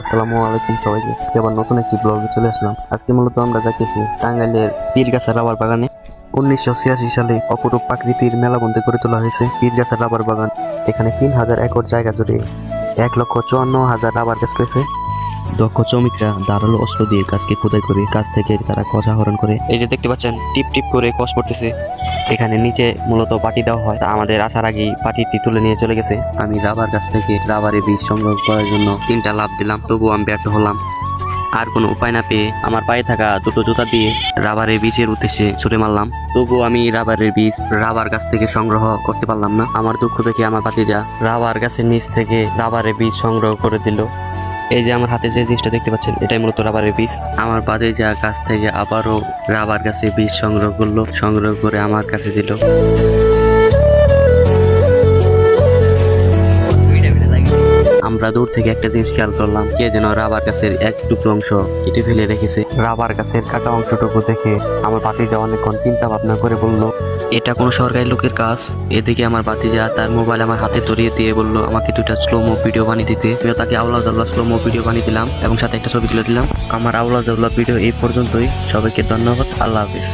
আসসালামু আলাইকুম সবাইকে। আজকে আবার নতুন একটি ব্লগে চলে আসলাম। আজকে মূলত আমরা যাইতেছি টাঙ্গাইলের পীরগাছা রাবার বাগানে। 1986 সালে অপরূপ প্রাকৃতির মেলাবন্ধে গড়ে তোলা হয়েছে পীরগাছা রাবার বাগান। এখানে 3000 একর জায়গা জুড়ে 1,54,000 রাবার গাছ রয়েছে। দক্ষ শ্রমিকরা ধারালো অস্ত্র দিয়ে গাছকে খোদাই করে গাছ থেকে তারা কষ আহরণ করে। এই যে দেখতে পাচ্ছেন টিপ টিপ করে কষ পড়তেছে। এখানে নিচে মূলত পাটি দেওয়া হয়। তা আমাদের আসার আগেই পাটিটি তুলে নিয়ে চলে গেছে। আমি রাবার গাছ থেকে রাবারের বীজ সংগ্রহ করার জন্য 3টা লাফ দিলাম, তবুও আমি ব্যর্থ হলাম। আর কোনো উপায় না পেয়ে আমার পায়ে থাকা দুটো জুতা দিয়ে রাবারের বীজের উদ্দেশ্যে ছুড়ে মারলাম, তবুও আমি রাবারের বীজ রাবার গাছ থেকে সংগ্রহ করতে পারলাম না। আমার দুঃখ দেখে আমার ভাতিজা রাবার গাছের নিচ থেকে রাবারের বীজ সংগ্রহ করে দিল। এই যে আমার হাতে যে জিনিসটা দেখতে পাচ্ছেন, এটাই মূলত রাবারের বীজ। আমার ভাতিজা গাছ থেকে আবারও রাবার গাছের বীজ সংগ্রহ করলো, সংগ্রহ করে আমার কাছে দিল। আমরা দূর থেকে একটা জিনিস খেয়াল করলাম, কে যেন রাবার গাছের এক টুকরো অংশ কেটে ফেলে রেখেছে। রাবার গাছের কাটা অংশটুকু দেখে আমার ভাতিজা অনেকক্ষণ চিন্তা ভাবনা করে বলল, এটা কোনো সরকারি লোকের কাজ। এদিকে আমার ভাতিজা তার মোবাইল আমার হাতে ধরিয়ে দিয়ে বলল আমাকে 2টা স্লোমো ভিডিও বানিয়ে দিতে। আমিও তাকে আওলা জাউলা স্লোমো ভিডিও বানিয়ে দিলাম এবং সাথে একটা ছবি তুলে দিলাম। আমার আওলা জাউলা ভিডিও এই পর্যন্তই। সবাইকে ধন্যবাদ। আল্লাহ হাফিজ।